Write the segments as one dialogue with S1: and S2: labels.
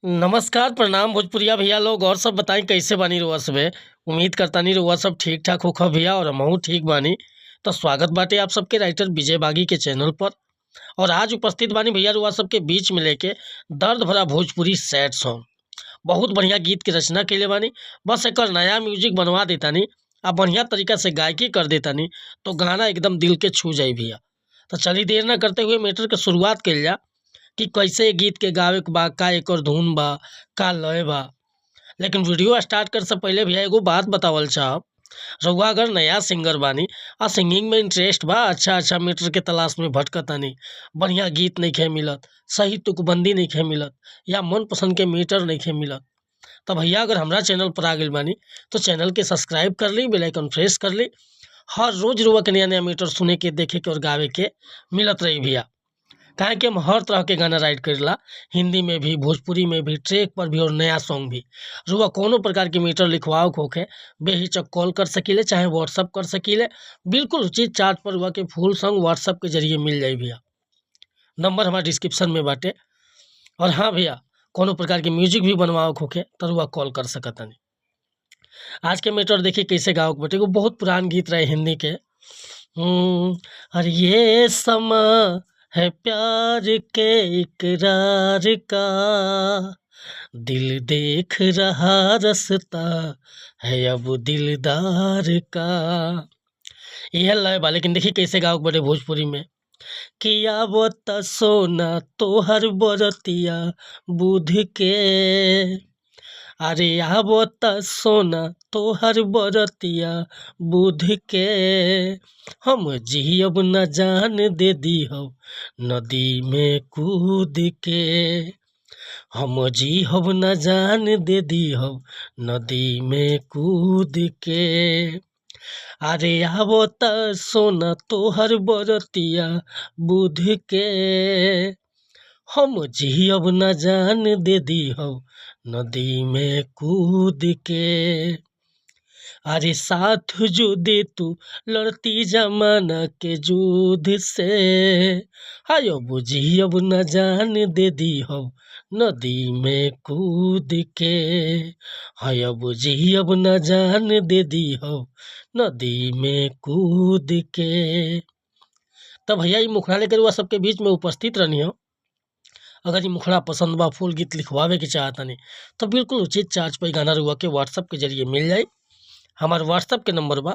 S1: नमस्कार, प्रणाम भोजपुरिया भैया लोग और सब बताई कैसे बानी रउआ सबे। उम्मीद करतानी रउआ सब ठीक ठाक होखब भैया और हमहू ठीक बानी। तो स्वागत बाटे आप सबके राइटर विजय बागी के चैनल पर। और आज उपस्थित बानी भैया रउआ सबके बीच में लेके दर्द भरा भोजपुरी सैड सॉन्ग। बहुत बढ़िया गीत की रचना कैले बानी। बस एक नया म्यूजिक बनवा देतानी आ बढ़िया तरीका से गायकी कर देतानी तो गाना एकदम दिल के छू जाई भैया। तो चली देर ना करते हुए मैटर के शुरुआत कइल जा कि कैसे गीत के गावे के बा, का एकर धुन बा, का लय बा। लेकिन वीडियो स्टार्ट कर से पहले भैया एगो बात बतावल चाहब। रउआ अगर नया सिंगर बानी आ सिंगिंग में इंटरेस्ट बा, अच्छा मीटर के तलाश में भटकतानी, बढ़िया गीत नइखे मिलत, सही तुकबंदी नइखे मिलत या मन पसंद के मीटर नइखे मिलत, तो भैया अगर हमरा चैनल पर आ गइल बानी तो चैनल के सब्सक्राइब कर ली, बेल आइकन प्रेस कर ली। हर रोज रउआ के नया नया मीटर सुने के, देखे के और गावे के मिलत रही भैया। काहे कि हम हर तरह के गाना राइट करेला, हिंदी में भी, भोजपुरी में भी, ट्रैक पर भी और नया सॉन्ग भी। रुआ कोनो प्रकार के मीटर लिखवाओ होखे बेहिचक कॉल कर सकीले, चाहे व्हाट्सअप कर सकीले। बिल्कुल उचित चार्ज पर रुआ के फुल सॉन्ग व्हाट्सअप के जरिए मिल जाई भैया। नंबर हमारा डिस्क्रिप्शन में बाटे। और हाँ भैया, कोनो प्रकार के म्यूजिक भी बनवाओ होखे तो रुआ कॉल कर सकतानी। आज के मीटर देखिए कैसे गाओ के बाटे। एगो बहुत पुरान गीत रहे हिंदी के। अरे ये समा है प्यार के इकरार का, दिल देख रहा रास्ता है अब दिलदार का। यह लय बा, लेकिन देखिए कैसे गाओ बड़े भोजपुरी में। किया वो त सोना तोहर बरतिया बुध के, अरे आबो त सोना तोहर बरतिया बुध के, हम जियब न जान दे दीहब नदी में कूद के, हम जियब न जान दे दीहब नदी में कूद के। अरे आबो त सोना तोहर बरतिया बुध के, हम जियब न जान दे दीहब नदी में कूद के। अरे साथ जो दे तू लड़ती जमाना के युद्ध से, हाय अब जियब न जान दे दीहब नदी में कूद के, हाय अब जियब न जान दे दीहब नदी में कूद के। तब भैया ये मुखड़ा लेकर वह सबके बीच में उपस्थित रहनी हो। अगर ये मुखड़ा पसंद बा, फुल गीत लिखवावे के चाहतनी तो बिल्कुल उचित चार्ज पर गाना रुआ के व्हाट्सअप के जरिए मिल जाए। हमारे व्हाट्सअप के नंबर बा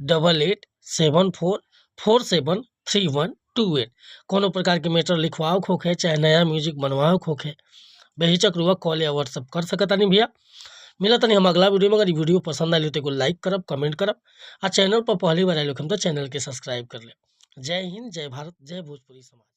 S1: 8874473128। कोनो प्रकार के मैटर लिखवाओ होखे, चाहे नया म्यूजिक बनवाओ होखे, बेहिचक रुआ कॉल या व्हाट्सअप कर सकतानी भैया। मिला तनी हम अगला वीडियो में। अगर वीडियो पसंद आई तो लाइक करब, कमेंट करब आ चैनल पर पहली बार आए लोग हम तो चैनल के सब्सक्राइब कर ले। जय हिंद, जय भारत, जय भोजपुरी समाज।